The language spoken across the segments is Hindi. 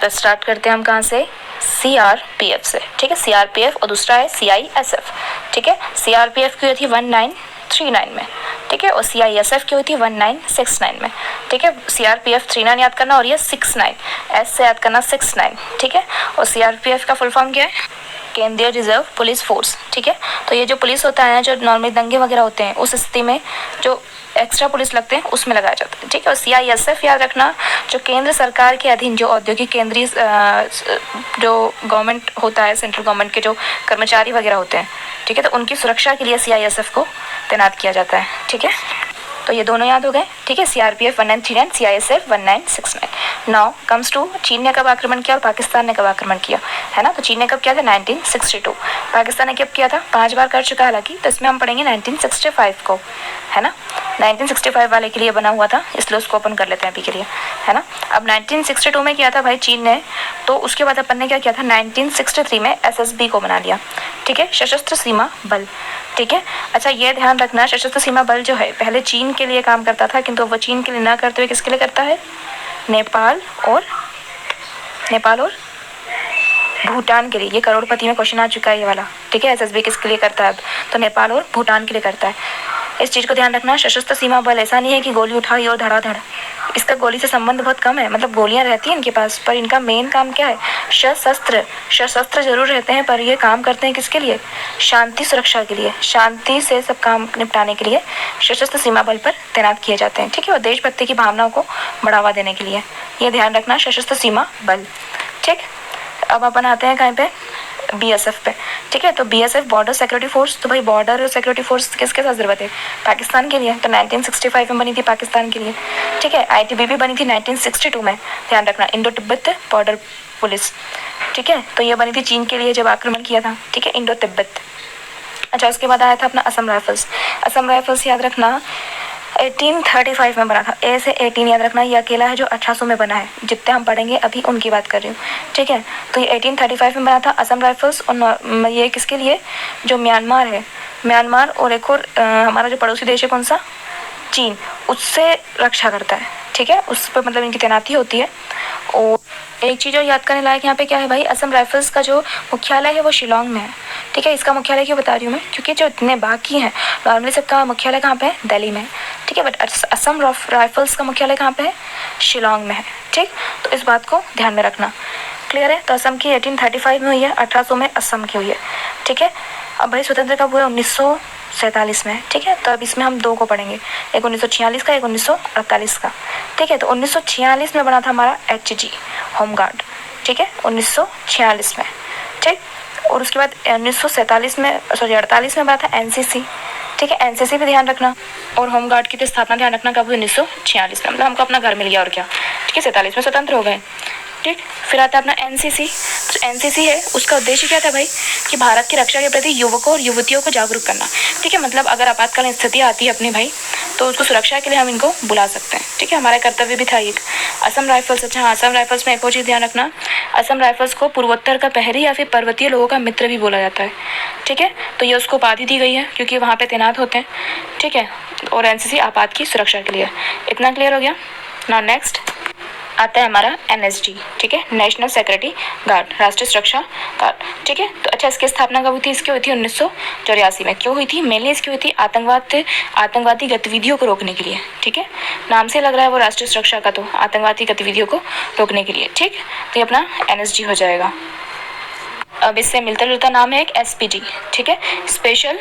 तो स्टार्ट करते हैं हम कहाँ से, CRPF से, ठीक है। CRPF और दूसरा है CISF, ठीक है। CRPF की हुई थी 1939 में, ठीक है, और CISF की हुई थी 1969 में, ठीक है। CRPF 39 याद करना और ये 69 S से याद करना 69, ठीक है। और CRPF का फुल फॉर्म क्या है, केंद्रीय रिजर्व पुलिस फोर्स, ठीक है। तो ये जो पुलिस होता है, जो नॉर्मली दंगे वगैरह होते हैं उस स्थिति में जो एक्स्ट्रा पुलिस लगते हैं उसमें लगाया जाता है, ठीक है। और CISF याद रखना, जो केंद्र सरकार के अधीन जो औद्योगिक केंद्रीय जो गवर्नमेंट होता है, सेंट्रल गवर्नमेंट के जो कर्मचारी वगैरह होते हैं, ठीक है, तो उनकी सुरक्षा के लिए CISF को तैनात किया जाता है, ठीक है। तो ये दोनों याद हो गए, ठीक है। CRPF 1939, CISF 1969। Now comes to चीन ने कब आक्रमण किया और पाकिस्तान ने कब आक्रमण किया, है ना। तो चीन ने कब किया था, 1962। पाकिस्तान ने कब किया था, 5 बार कर चुका है हालांकि, तो इसमें हम पढ़ेंगे 1965 को, है ना। 1965 वाले के लिए बना हुआ था, इसलिए उसको ओपन कर लेते हैं अभी के लिए, है ना। अब 1962 में किया था भाई चीन ने, तो उसके बाद अपन ने क्या किया था, 1963 में SSB को बना लिया, ठीक है, सशस्त्र सीमा बल, ठीक है। अच्छा ये ध्यान रखना, सशस्त्र सीमा बल जो है पहले चीन के लिए काम करता था, किंतु वो चीन के लिए ना करते हुए किसके लिए करता है, नेपाल और भूटान के लिए। ये करोड़पति में क्वेश्चन आ चुका है ये वाला, ठीक है। SSB किसके लिए करता है, तो नेपाल और भूटान के लिए करता है। इस चीज़ को ध्यान रखना, सशस्त्र सीमा बल ऐसा नहीं है कि गोली उठाई और धड़ाधड़, इसका गोली से संबंध बहुत कम है, मतलब गोलियां रहती हैं इनके पास, पर इनका मेन काम क्या है, सशस्त्र जरूर रहते हैं, पर ये काम करते हैं किसके लिए, शांति सुरक्षा के लिए, शांति से सब काम निपटाने के लिए सशस्त्र सीमा बल पर तैनात किए जाते हैं, ठीक है। और देशभक्ति की भावनाओं को बढ़ावा देने के लिए, ये ध्यान रखना, सशस्त्र सीमा बल, ठीक। अब अपन आते हैं कहीं पे, BSF पे, ठीक है। तो BSF बॉर्डर सिक्योरिटी फोर्स, तो भाई बॉर्डर सिक्योरिटी फोर्स किसके साथ जरूरत है, पाकिस्तान के लिए, तो 1965 में बनी थी पाकिस्तान के लिए, ठीक है। ITBP बनी थी 1962 में, ध्यान रखना, इंडो तिब्बत बॉर्डर पुलिस, ठीक है। तो ये बनी थी चीन के लिए जब आक्रमण किया था, ठीक है, इंडो तिब्बत। अच्छा उसके बाद आया था अपना असम राइफल्स याद रखना, 1835 में बना था, A से 18 याद रखना, ये अकेला है जो 1800 में बना है, जितने हम पढ़ेंगे अभी उनकी बात कर रही हूँ, ठीक है। तो ये 1835 में बना था असम राइफल्स, और ये किसके लिए, जो म्यांमार है, म्यांमार और एक और हमारा जो पड़ोसी देश है कौन सा, चीन, उससे रक्षा करता है, ठीक है, उस पर मतलब इनकी तैनाती होती है। और एक चीज़ और याद करने लायक यहाँ पे क्या है भाई, असम राइफल्स का जो मुख्यालय है वो शिलोंग में है, ठीक है। इसका मुख्यालय क्यों बता रही हूँ मैं, क्योंकि जो इतने बाकी हैं नॉर्मली सबका मुख्यालय कहाँ पे है, दिल्ली में, ठीक है, बट असम राइफल्स का मुख्यालय कहाँ पे है, शिलोंग में है, ठीक। तो इस बात को ध्यान में रखना, क्लियर है। तो असम की 1835 में हुई है, 1800 में असम की हुई है, ठीक है। अब भाई स्वतंत्र कब हुआ, 1947 में, ठीक है। तो अब इसमें हम 2 को पढ़ेंगे, एक 1946 का, एक 1948 का, ठीक है। तो 1946 में बना था हमारा HG होमगार्ड, ठीक है, 1946 में, ठीक। और उसके बाद 1947 में 48 में बना था NCC, ठीक है, NCC भी ध्यान रखना। और होमगार्ड की स्थापना ध्यान रखना कब हुई, 1946 में, मतलब हमको अपना घर मिल गया और क्या, ठीक है, 47 में स्वतंत्र हो गए, ठीक। फिर आता है अपना NCC। तो NCC है, उसका उद्देश्य क्या था भाई, कि भारत की रक्षा के प्रति युवकों और युवतियों को जागरूक करना, ठीक है। मतलब अगर आपातकालीन स्थिति आती है अपने भाई, तो उसको सुरक्षा के लिए हम इनको बुला सकते हैं, ठीक है, हमारा कर्तव्य भी था एक। असम राइफल्स, अच्छा हाँ, असम राइफल्स में एक और चीज़ ध्यान रखना, असम राइफल्स को पूर्वोत्तर का प्रहरी या फिर पर्वतीय लोगों का मित्र भी बोला जाता है, ठीक है। तो ये उसको उपाधि दी गई है क्योंकि वहाँ पे तैनात होते हैं, ठीक है। और NCC आपात की सुरक्षा के लिए, इतना क्लियर हो गया। नाउ नेक्स्ट आता है हमारा NSG, ठीक है, नेशनल सिक्योरिटी गार्ड, राष्ट्रीय सुरक्षा गार्ड, ठीक है। तो अच्छा इसकी स्थापना कब हुई थी, इसकी हुई थी 1984 में। क्यों हुई थी, मेनली इसकी हुई थी आतंकवादी गतिविधियों को रोकने के लिए, ठीक है। नाम से लग रहा है वो राष्ट्रीय सुरक्षा का, तो आतंकवादी गतिविधियों को रोकने के लिए, ठीक। तो ये अपना NSG हो जाएगा। अब इससे मिलता जुलता नाम है एक SPG, ठीक है, स्पेशल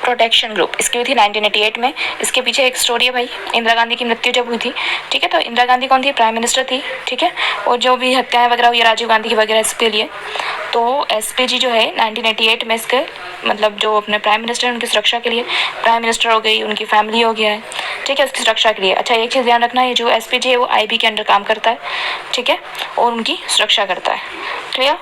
प्रोटेक्शन ग्रुप, इसकी हुई थी 1988 में। इसके पीछे एक स्टोरी है भाई, इंदिरा गांधी की मृत्यु जब हुई थी, ठीक है। तो इंदिरा गांधी कौन थी, प्राइम मिनिस्टर थी, ठीक है। और जो भी हत्याएं वगैरह हुई राजीव गांधी की वगैरह, इसके लिए तो SPG जो है 1988 में इसके मतलब जो अपने प्राइम मिनिस्टर है उनकी सुरक्षा के लिए, प्राइम मिनिस्टर हो गई, उनकी फैमिली हो गया है, ठीक है, उसकी सुरक्षा के लिए। अच्छा एक चीज़ ध्यान रखना, ये जो SPG है वो IB के अंडर काम करता है, ठीक है, और उनकी सुरक्षा करता है, क्लियर।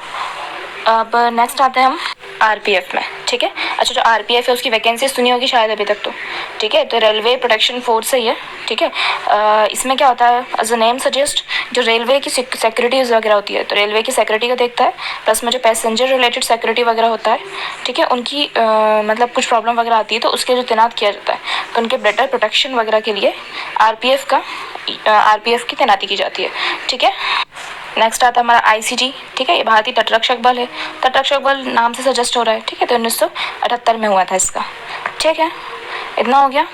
अब नेक्स्ट आते हैं हम RPF में, ठीक है। अच्छा जो RPF है उसकी वैकेंसी सुनी होगी शायद अभी तक, तो ठीक है, तो रेलवे प्रोटेक्शन फोर्स है ये, ठीक है। इसमें क्या होता है, एज अ नेम सजेस्ट, जो रेलवे की सिक्योरिटीज वगैरह होती है, तो रेलवे की सिक्योरिटी को देखता है, प्लस में जो पैसेंजर रिलेटेड सिक्योरिटी वगैरह होता है, ठीक है, उनकी मतलब कुछ प्रॉब्लम वगैरह आती है तो उसके जो तैनात किया जाता है, तो उनके बेटर प्रोटेक्शन वगैरह के लिए RPF की तैनाती की जाती है, ठीक है। नेक्स्ट आता है हमारा आईसीजी, ठीक है, ये भारतीय तटरक्षक बल है। तटरक्षक बल नाम से सजेस्ट हो रहा है, ठीक है, तो 1978 में हुआ था इसका, ठीक है, इतना हो गया।